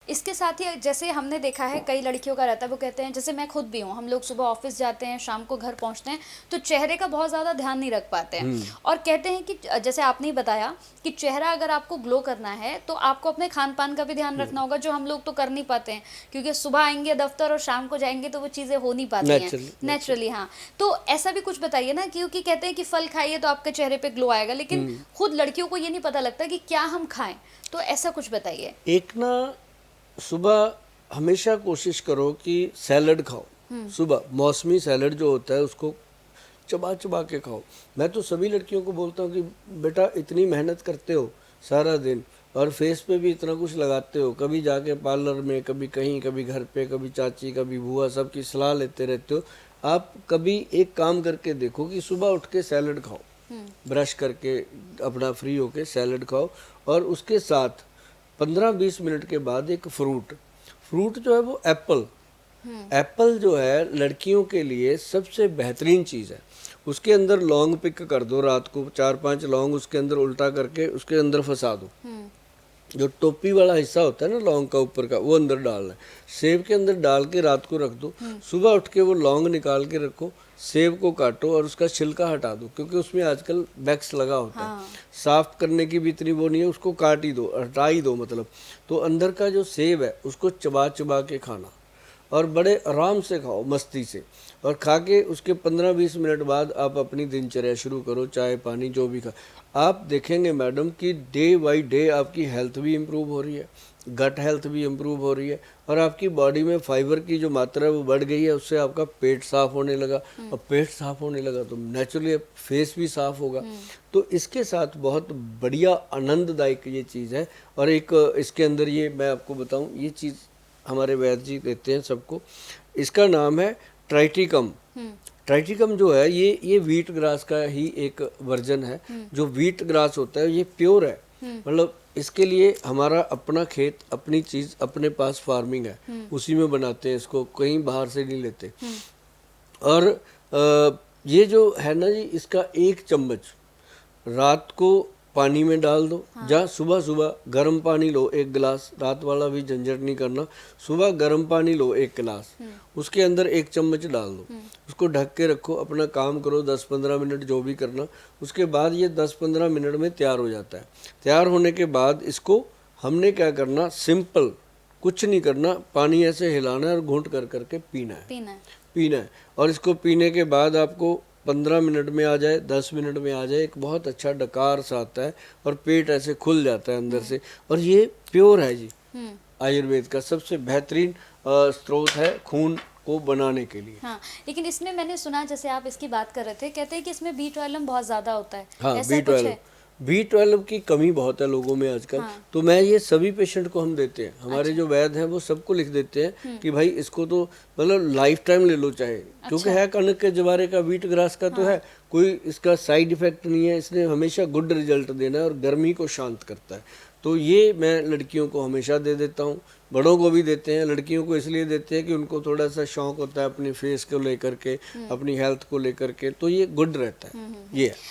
इसके साथ ही जैसे हमने देखा है कई लड़कियों का रहता है, वो कहते हैं, जैसे मैं खुद भी हूँ, हम लोग सुबह ऑफिस जाते हैं, शाम को घर पहुँचते हैं, तो चेहरे का बहुत ज़्यादा ध्यान नहीं रख पाते हैं। और कहते हैं कि जैसे आपने ही बताया कि चेहरा अगर आपको ग्लो करना है तो आपको अपने खान पान का भी ध्यान रखना होगा, जो हम लोग तो कर नहीं पाते हैं, क्योंकि सुबह आएंगे दफ्तर और शाम को जाएंगे तो वो चीज़ें हो नहीं पाती हैं नेचुरली नेचुरली। हाँ, तो ऐसा भी कुछ बताइए ना, क्योंकि कहते हैं कि फल खाइए तो आपके चेहरे पे ग्लो आएगा, लेकिन खुद लड़कियों को ये नहीं पता लगता कि क्या हम खाएं, तो ऐसा कुछ बताइए। एक ना, सुबह हमेशा कोशिश करो कि सैलड खाओ। सुबह मौसमी सैलड जो होता है उसको चबा चबा के खाओ। मैं तो सभी लड़कियों को बोलता हूँ कि बेटा इतनी मेहनत करते हो सारा दिन और फेस पे भी इतना कुछ लगाते हो, कभी जाके पार्लर में, कभी कहीं, कभी घर पे, कभी चाची, कभी बुआ, सबकी सलाह लेते रहते हो। आप कभी एक काम करके देखो कि सुबह उठ के सैलड खाओ, ब्रश करके अपना फ्री होके सैलड खाओ, और उसके साथ 15-20 मिनट के बाद एक फ्रूट जो है वो एप्पल। एप्पल जो है लड़कियों के लिए सबसे बेहतरीन चीज़ है। उसके अंदर लौंग पिक कर दो, रात को 4-5 लौंग उसके अंदर उल्टा करके उसके अंदर फंसा दो। जो टोपी वाला हिस्सा होता है ना लौंग का ऊपर का, वो अंदर डालना है। सेब के अंदर डाल के रात को रख दो, सुबह उठ के वो लौंग निकाल के रखो, सेब को काटो और उसका छिलका हटा दो, क्योंकि उसमें आजकल वैक्स लगा होता है। साफ करने की भी इतनी वो नहीं है, उसको काट ही दो, हटा ही दो मतलब। तो अंदर का जो सेब है उसको चबा चबा के खाना और बड़े आराम से खाओ, मस्ती से, और खा के उसके 15-20 मिनट बाद आप अपनी दिनचर्या शुरू करो, चाय पानी जो भी खा। आप देखेंगे मैडम कि डे बाई डे आपकी हेल्थ भी इम्प्रूव हो रही है, गट हेल्थ भी इम्प्रूव हो रही है, और आपकी बॉडी में फाइबर की जो मात्रा है वो बढ़ गई है। उससे आपका पेट साफ होने लगा, और पेट साफ होने लगा तो नेचुरली फेस भी साफ होगा। तो इसके साथ बहुत बढ़िया आनंददायक ये चीज़ है। और एक इसके अंदर ये मैं आपको बताऊं, ये चीज़ हमारे वैद्य जी देते हैं सबको, इसका नाम है ट्राइटिकम। ट्राइटिकम जो है ये व्हीट ग्रास का ही एक वर्जन है। जो व्हीट ग्रास होता है ये प्योर है, मतलब इसके लिए हमारा अपना खेत, अपनी चीज़, अपने पास फार्मिंग है, उसी में बनाते हैं इसको, कहीं बाहर से नहीं लेते। और ये जो है ना जी, इसका 1 चम्मच रात को पानी में डाल दो। या सुबह सुबह गर्म पानी लो 1 गिलास, रात वाला भी झंझट नहीं करना, सुबह गर्म पानी लो 1 गिलास, उसके अंदर 1 चम्मच डाल दो, उसको ढक के रखो, अपना काम करो 10-15 मिनट जो भी करना। उसके बाद ये 10-15 मिनट में तैयार हो जाता है। तैयार होने के बाद इसको हमने क्या करना, सिंपल कुछ नहीं करना, पानी ऐसे हिलाना है और घूंट कर करके पीना है। और इसको पीने के बाद आपको 15 मिनट में आ जाए, 10 मिनट में आ जाए, एक बहुत अच्छा डकार सा आता है और पेट ऐसे खुल जाता है अंदर से। और ये प्योर है जी, आयुर्वेद का सबसे बेहतरीन स्रोत है खून को बनाने के लिए। हाँ, लेकिन इसमें मैंने सुना, जैसे आप इसकी बात कर रहे थे, कहते हैं कि इसमें B12 बहुत ज़्यादा होता है। हाँ, ऐसा कुछ है? B12 की कमी बहुत है लोगों में आजकल। तो मैं ये सभी पेशेंट को हम देते हैं, हमारे जो वैद्य हैं वो सबको लिख देते हैं कि भाई इसको तो मतलब लाइफ टाइम ले लो चाहे, क्योंकि है कनक के जवारे का, व्हीट ग्रास का तो है, कोई इसका साइड इफेक्ट नहीं है, इसने हमेशा गुड रिजल्ट देना है और गर्मी को शांत करता है। तो ये मैं लड़कियों को हमेशा दे देता हूँ, बड़ों को भी देते हैं। लड़कियों को इसलिए देते हैं कि उनको थोड़ा सा शौक होता है अपनी फेस को लेकर के, अपनी हेल्थ को लेकर के, तो ये गुड रहता है ये।